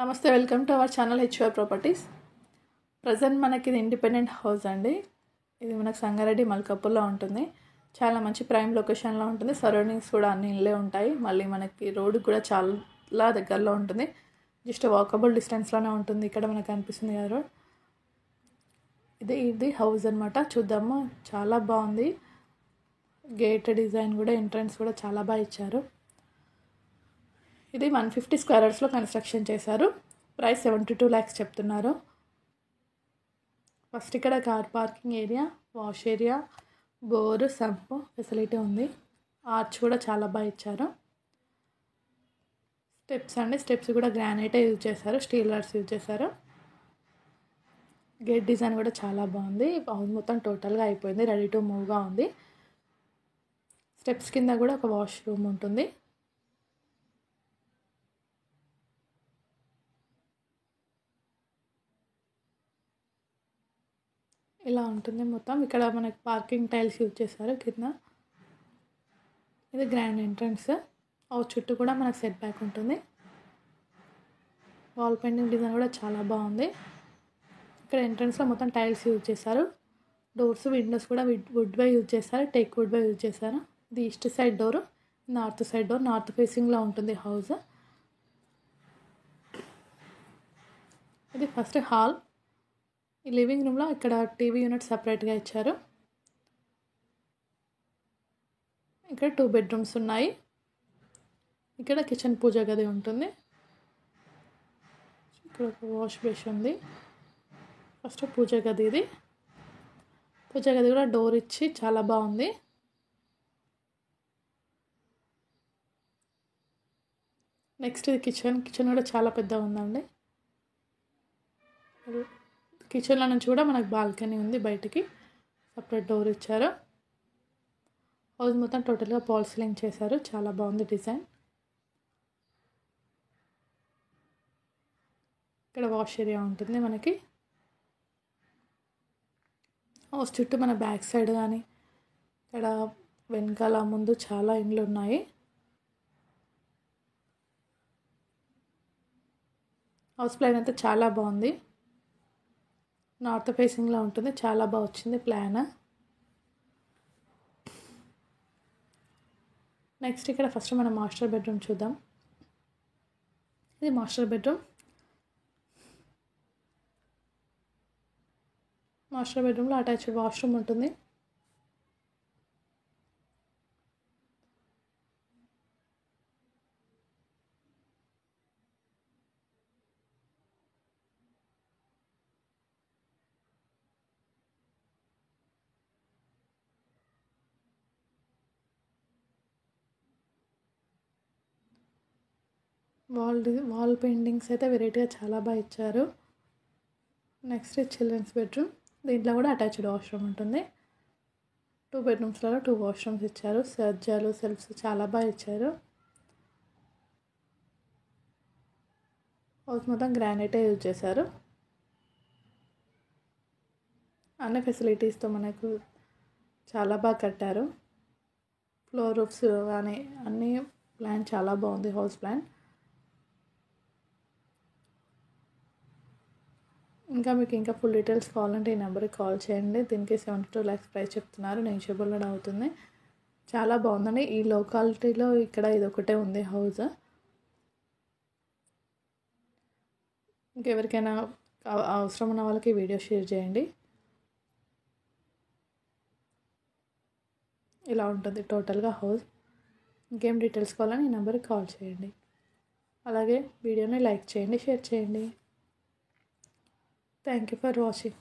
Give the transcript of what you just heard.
నమస్తే, welcome to our channel HR properties. Present మనకి ఇది ఇండిపెండెంట్ హౌస్ అండి. ఇది మనకు సంగారెడ్డి మల్కాపూర్లో ఉంటుంది. చాలా మంచి ప్రైమ్ లొకేషన్లో ఉంటుంది. సరౌండింగ్స్ కూడా అన్ని ఇళ్ళే ఉంటాయి. మళ్ళీ మనకి రోడ్డు కూడా చాలా దగ్గరలో ఉంటుంది. జస్ట్ వాకబుల్ డిస్టెన్స్లోనే ఉంటుంది. ఇక్కడ మనకు కనిపిస్తుంది కదా రోడ్. ఇది హౌస్ అనమాట. చూద్దాము. చాలా బాగుంది. గేట్ డిజైన్ కూడా, ఎంట్రన్స్ కూడా చాలా బాగా ఇచ్చారు. ఇది 150 స్క్వేర్ యార్డ్స్లో కన్స్ట్రక్షన్ చేశారు. ప్రైస్ 72 lakhs చెప్తున్నారు. ఫస్ట్ ఇక్కడ car parking area, wash area, bore, sump facility ఉంది. ఆర్చ్ కూడా చాలా బాగా ఇచ్చారు. స్టెప్స్ కూడా గ్రానైటే యూజ్ చేశారు, స్టీల్ రాడ్స్ యూజ్ చేశారు. గేట్ డిజైన్ కూడా చాలా బాగుంది. హౌస్ మొత్తం టోటల్గా అయిపోయింది, రెడీ టు మూవ్గా ఉంది. స్టెప్స్ కింద కూడా ఒక వాష్ రూమ్ ఉంటుంది. ఇలా ఉంటుంది మొత్తం. ఇక్కడ మనకి పార్కింగ్ టైల్స్ యూజ్ చేశారు కింద. ఇది గ్రాండ్ ఎంట్రన్స్. హౌస్ చుట్టూ కూడా మనకు సెట్ బ్యాక్ ఉంటుంది. వాల్ పెయింటింగ్ డిజైన్ కూడా చాలా బాగుంది. ఇక్కడ ఎంట్రన్స్లో మొత్తం టైల్స్ యూజ్ చేశారు. డోర్స్, విండోస్ కూడా వుడ్ బై యూజ్ చేశారు, టేక్ వుడ్ బై యూజ్ చేశారు. ఇది east side door, north side door. North ఫేసింగ్లో ఉంటుంది హౌస్. ఇది ఫస్ట్ హాల్. ఈ లివింగ్ రూమ్లో ఇక్కడ టీవీ యూనిట్ సపరేట్గా ఇచ్చారు. ఇక్కడ 2 bedrooms ఉన్నాయి. ఇక్కడ కిచెన్ పూజ గది ఉంటుంది. ఇక్కడ ఒక వాష్ బేసిన్ ఉంది. ఫస్ట్ పూజ గది. ఇది పూజ గది కూడా డోర్ ఇచ్చి చాలా బాగుంది. నెక్స్ట్ ఇది కిచెన్ కూడా చాలా పెద్దగా ఉందండి. కిచెన్లో నుంచి కూడా మనకు బాల్కనీ ఉంది. బయటికి సపరేట్ డోర్ ఇచ్చారు. హౌస్ మొత్తం టోటల్గా ఫాల్ సీలింగ్ చేశారు. చాలా బాగుంది డిజైన్. ఇక్కడ వాష్ ఏరియా ఉంటుంది మనకి. హౌస్ చుట్టూ మన బ్యాక్ సైడ్ కానీ ఇక్కడ వెనకాల ముందు చాలా ఇండ్లు ఉన్నాయి. హౌస్ ప్లాన్ అయితే చాలా బాగుంది. నార్త్ ఫేసింగ్లో ఉంటుంది. చాలా బాగా వచ్చింది ప్లాన్. నెక్స్ట్ ఇక్కడ ఫస్ట్ మనం మాస్టర్ బెడ్రూమ్ చూద్దాం. ఇది మాస్టర్ బెడ్రూమ్. మాస్టర్ బెడ్రూమ్లో అటాచ్డ్ వాష్రూమ్ ఉంటుంది. వాల్ పెయింటింగ్స్ అయితే వెరైటీగా చాలా బాగా ఇచ్చారు. Next children's bedroom. దీంట్లో కూడా అటాచ్డ్ వాష్రూమ్ ఉంటుంది. 2 bedroomsలో 2 washrooms ఇచ్చారు. సజ్జాలు, సెల్ఫ్స్ చాలా బాగా ఇచ్చారు. హౌస్ మొత్తం గ్రానైటే యూజ్ చేశారు. అన్ని ఫెసిలిటీస్తో మనకు చాలా బాగా కట్టారు. ఫ్లోర్ రూఫ్స్ కానీ అన్ని ప్లాన్ చాలా బాగుంది. House plan. మీకు ఫుల్ డీటెయిల్స్ కావాలంటే ఈ నెంబర్కి కాల్ చేయండి. దీనికి 72 lakhs ప్రైస్ చెప్తున్నారు. నెగోషియబుల్ కూడా అవుతుంది. చాలా బాగుందండి. ఈ లొకాలిటీలో ఇక్కడ ఇది ఒకటే ఉంది హౌస్. ఇంకెవరికైనా అవసరం ఉన్న వాళ్ళకి వీడియో షేర్ చేయండి. ఇలా ఉంటుంది టోటల్గా హౌస్. ఇంకేం డీటెయిల్స్ కావాలని ఈ నెంబర్కి కాల్ చేయండి. అలాగే వీడియోని లైక్ చేయండి, షేర్ చేయండి. Thank you for watching.